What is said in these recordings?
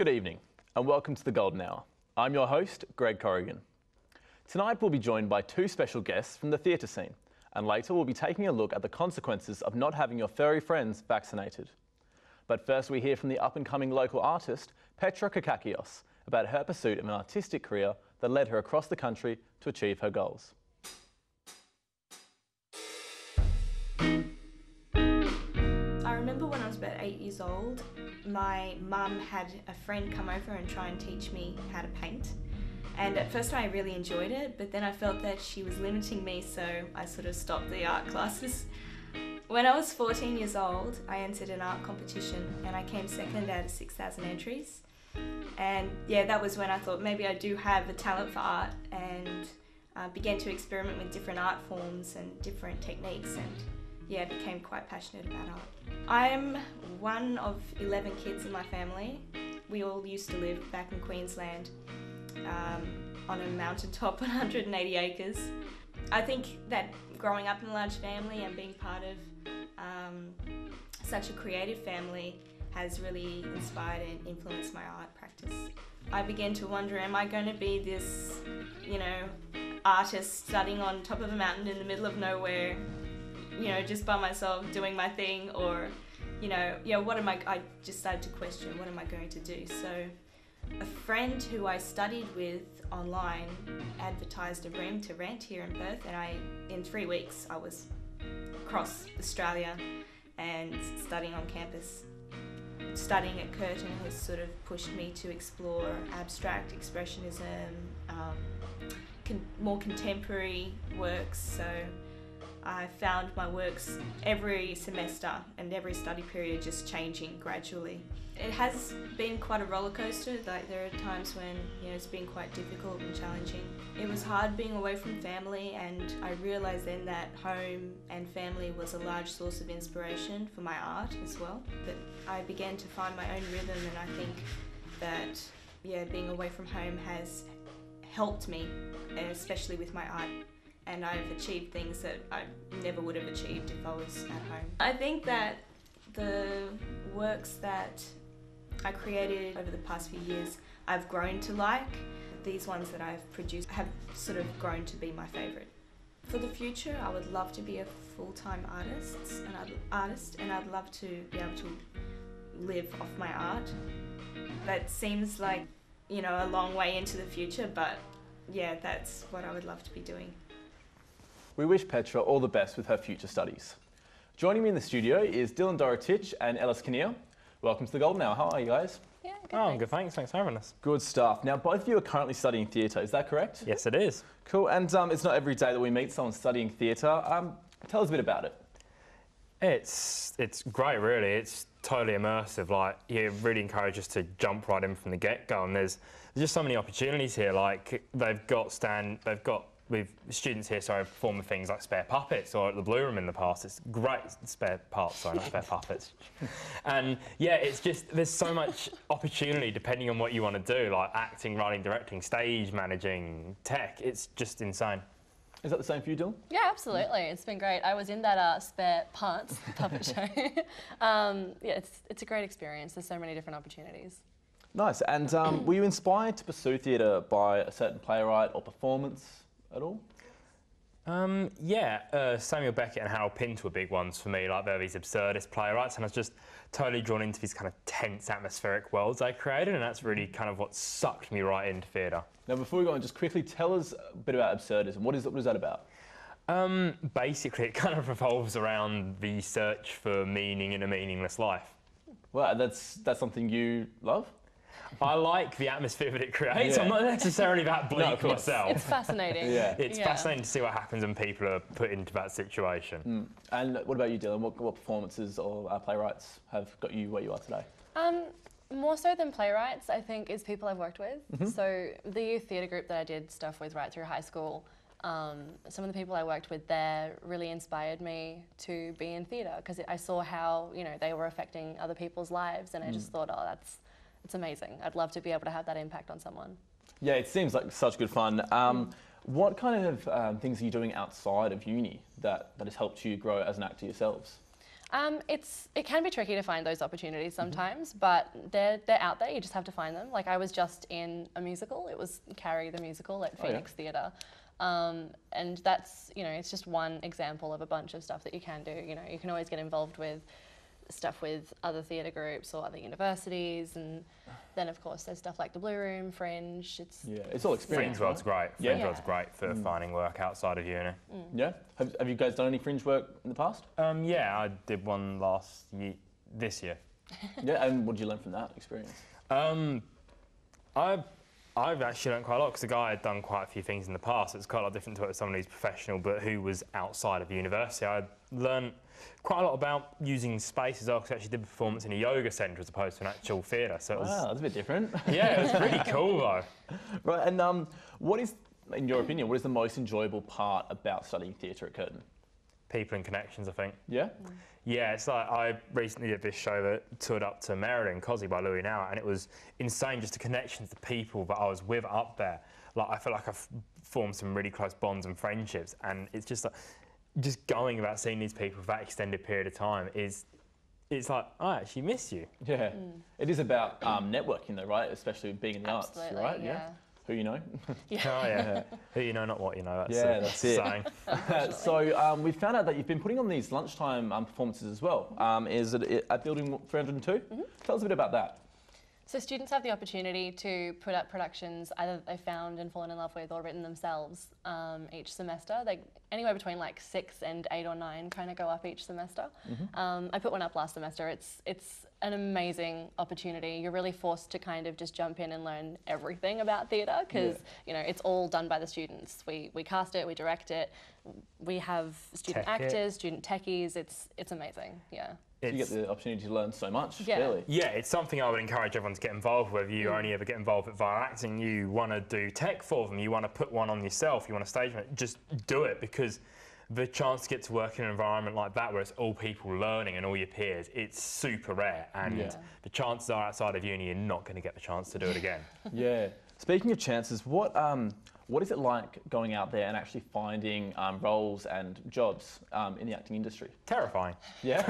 Good evening and welcome to the Golden Hour. I'm your host, Greg Corrigan. Tonight we'll be joined by two special guests from the theatre scene, and later we'll be taking a look at the consequences of not having your furry friends vaccinated. But first we hear from the up-and-coming local artist, Petra Kakakios, about her pursuit of an artistic career that led her across the country to achieve her goals. I remember when I was about 8 years old, my mum had a friend come over and try and teach me how to paint. And at first I really enjoyed it, but then I felt that she was limiting me, so I sort of stopped the art classes. When I was 14 years old, I entered an art competition and I came second out of 6,000 entries. And yeah, that was when I thought maybe I do have a talent for art, and began to experiment with different art forms and different techniques, and yeah, became quite passionate about art. I'm one of 11 kids in my family. We all used to live back in Queensland on a mountaintop, 180 acres. I think that growing up in a large family and being part of such a creative family has really inspired and influenced my art practice. I began to wonder, am I going to be this, artist studying on top of a mountain in the middle of nowhere, just by myself doing my thing, or, I just started to question, what am I going to do? So a friend who I studied with online advertised a room to rent here in Perth, and in 3 weeks I was across Australia and studying on campus. Studying at Curtin has sort of pushed me to explore abstract expressionism, more contemporary works, so I found my works every semester and every study period just changing gradually. It has been quite a roller coaster. Like, there are times when it's been quite difficult and challenging. It was hard being away from family, and I realised then that home and family was a large source of inspiration for my art as well. But I began to find my own rhythm, and I think that being away from home has helped me, especially with my art. And I've achieved things that I never would have achieved if I was at home. I think that the works that I created over the past few years, I've grown to like. These ones that I've produced have sort of grown to be my favourite. For the future, I would love to be a full-time artist, and I'd love to be able to live off my art. That seems like, a long way into the future, but yeah, that's what I would love to be doing. We wish Petra all the best with her future studies. Joining me in the studio is Dylan Dorotich and Ellis Kinnear. Welcome to the Golden Hour. How are you guys? Yeah, good. I'm good, thanks. Thanks for having us. Good stuff. Now, both of you are currently studying theatre, is that correct? Yes, it is. Cool, and it's not every day that we meet someone studying theatre. Tell us a bit about it. It's great, really. It's totally immersive. Like, you really encourage us to jump right in from the get-go, and there's just so many opportunities here. Like, with students here, performing things like spare puppets, or at the Blue Room in the past. It's great. Spare parts, sorry, not spare puppets. And yeah, it's just, there's so much opportunity depending on what you want to do, like acting, writing, directing, stage managing, tech. It's just insane. Is that the same for you, Dylan? Yeah, absolutely. It's been great. I was in that spare parts puppet show. It's a great experience. There's so many different opportunities. Nice. And were you inspired to pursue theatre by a certain playwright or performance at all? Samuel Beckett and Harold Pint were big ones for me. Like, they're these absurdist playwrights, and I was just totally drawn into these kind of tense, atmospheric worlds they created, and that's really kind of what sucked me right into theatre. Now, before we go on, just quickly tell us a bit about absurdism. What is that about? Basically, it kind of revolves around the search for meaning in a meaningless life. Well, that's something you love? I like the atmosphere that it creates. Yeah. I'm not necessarily that bleak myself. It's fascinating. It's fascinating to see what happens when people are put into that situation. And what about you, Dylan? What performances or playwrights have got you where you are today? More so than playwrights, I think, is people I've worked with. So the youth theatre group that I did stuff with right through high school, some of the people I worked with there really inspired me to be in theatre, because I saw how they were affecting other people's lives, and I just thought, it's amazing. I'd love to be able to have that impact on someone. Yeah, it seems like such good fun. What kind of things are you doing outside of uni that has helped you grow as an actor yourselves? It can be tricky to find those opportunities sometimes, but they're out there. You just have to find them. Like I was just in a musical. It was Carrie the musical at Phoenix Theatre, and that's it's just one example of a bunch of stuff that you can do. You can always get involved with stuff with other theatre groups or other universities, and then of course there's stuff like the Blue Room, Fringe. It's all experience. Fringe World's great. Yeah. Fringe World's great for finding work outside of uni. Yeah. Have you guys done any fringe work in the past? Yeah, I did one this year. Yeah, and what did you learn from that experience? I've actually learned quite a lot because the guy had done quite a few things in the past. It's quite a lot different to someone who's professional but who was outside of university. I learned quite a lot about using space as well, because I actually did a performance in a yoga centre as opposed to an actual theatre. So it was, Wow, that's a bit different. yeah, it was pretty cool though. Right, and what is, in your opinion, what is the most enjoyable part about studying theatre at Curtin? People and connections, I think. Yeah? Yeah, it's like I recently did this show that toured up to Merida and Cosy by Louis Now, and it was insane, just the connections, the people that I was with up there. Like I feel like I've formed some really close bonds and friendships, and it's just like, just going about seeing these people for that extended period of time it's like, I actually miss you. Yeah. It is about networking though, right? Especially being in the Absolutely, arts, right? yeah. Who you know? Oh yeah. Who you know, not what you know. That's Yeah, that's it. saying. So we found out that you've been putting on these lunchtime performances as well. Is it at Building 302? Tell us a bit about that. So students have the opportunity to put up productions either that they found and fallen in love with or written themselves each semester. Anywhere between like 6 and 8 or 9 kind of go up each semester. I put one up last semester. It's an amazing opportunity. You're really forced to kind of just jump in and learn everything about theatre because it's all done by the students. We cast it, we direct it, we have student actors, student techies. It's amazing. Yeah. So you get the opportunity to learn so much, Yeah. really. Yeah, it's something I would encourage everyone to get involved with. You only ever get involved with via acting, you want to do tech for them, you want to put one on yourself, you want to stage it, just do it, because the chance to get to work in an environment like that where it's all people learning and all your peers, it's super rare, and the chances are outside of uni you're not going to get the chance to do it again. Yeah. Speaking of chances, what is it like going out there and actually finding roles and jobs in the acting industry? Terrifying. Yeah?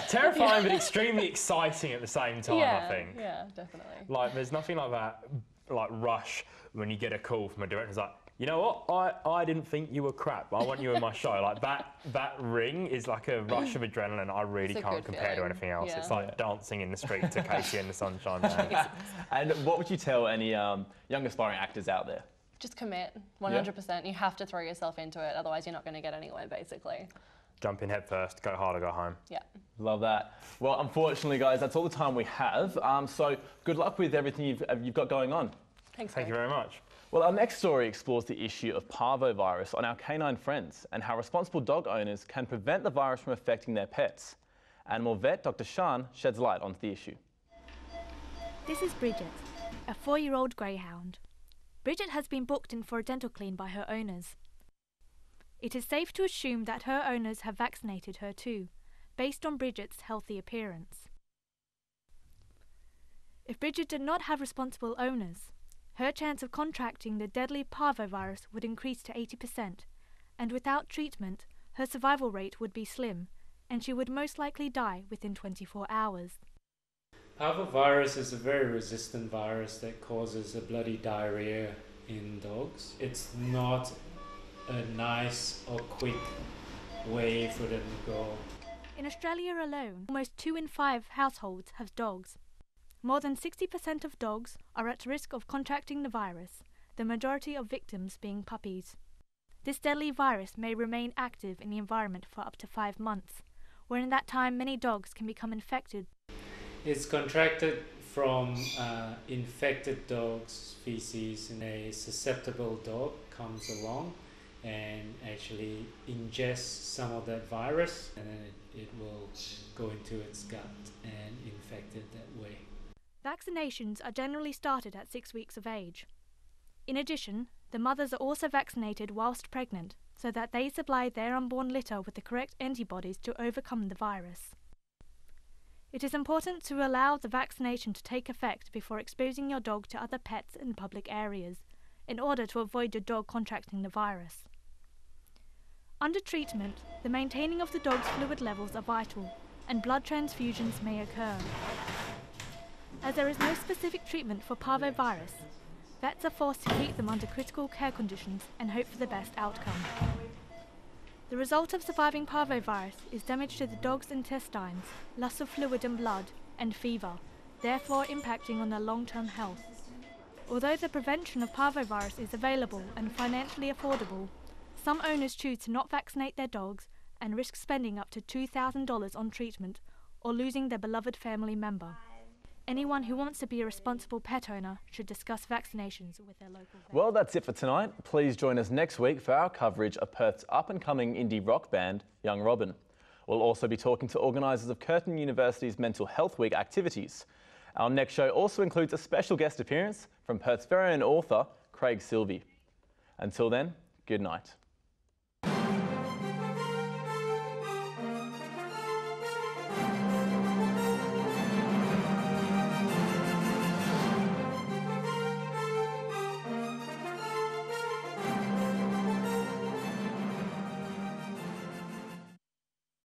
Terrifying, but extremely exciting at the same time, I think. Yeah, definitely. Like, there's nothing like that, like, rush when you get a call from a director who's like, you know what, I didn't think you were crap, I want you in my show. Like, that ring is like a rush of adrenaline I really can't compare to anything else. Yeah. It's like dancing in the street to Casey and the Sunshine Band. And what would you tell any young aspiring actors out there? Just commit, 100%. You have to throw yourself into it, otherwise you're not going to get anywhere, basically. Jump in head first, go hard or go home. Yeah. Love that. Well, unfortunately, guys, that's all the time we have. So good luck with everything you've got going on. Thanks, Thank you very much. Well, our next story explores the issue of parvovirus on our canine friends and how responsible dog owners can prevent the virus from affecting their pets. Animal vet Dr. Shan sheds light onto the issue. This is Bridget, a 4-year-old greyhound. Bridget has been booked in for a dental clean by her owners. It is safe to assume that her owners have vaccinated her too, based on Bridget's healthy appearance. If Bridget did not have responsible owners, her chance of contracting the deadly parvovirus would increase to 80%, and without treatment, her survival rate would be slim, and she would most likely die within 24 hours. Parvovirus is a very resistant virus that causes a bloody diarrhea in dogs. It's not a nice or quick way for them to go. In Australia alone, almost 2 in 5 households have dogs. More than 60% of dogs are at risk of contracting the virus, the majority of victims being puppies. This deadly virus may remain active in the environment for up to 5 months, where in that time many dogs can become infected. It's contracted from infected dog's feces, and a susceptible dog comes along and actually ingests some of that virus, and then it will go into its gut and infect it that way. Vaccinations are generally started at 6 weeks of age. In addition, the mothers are also vaccinated whilst pregnant, so that they supply their unborn litter with the correct antibodies to overcome the virus. It is important to allow the vaccination to take effect before exposing your dog to other pets in public areas, in order to avoid your dog contracting the virus. Under treatment, the maintaining of the dog's fluid levels are vital, and blood transfusions may occur. As there is no specific treatment for parvovirus, vets are forced to keep them under critical care conditions and hope for the best outcome. The result of surviving parvovirus is damage to the dog's intestines, loss of fluid and blood, and fever, therefore impacting on their long-term health. Although the prevention of parvovirus is available and financially affordable, some owners choose to not vaccinate their dogs and risk spending up to $2,000 on treatment or losing their beloved family member. Anyone who wants to be a responsible pet owner should discuss vaccinations with their local vet. Well, that's it for tonight. Please join us next week for our coverage of Perth's up-and-coming indie rock band, Young Robin. We'll also be talking to organisers of Curtin University's Mental Health Week activities. Our next show also includes a special guest appearance from Perth's very own author, Craig Silvey. Until then, good night.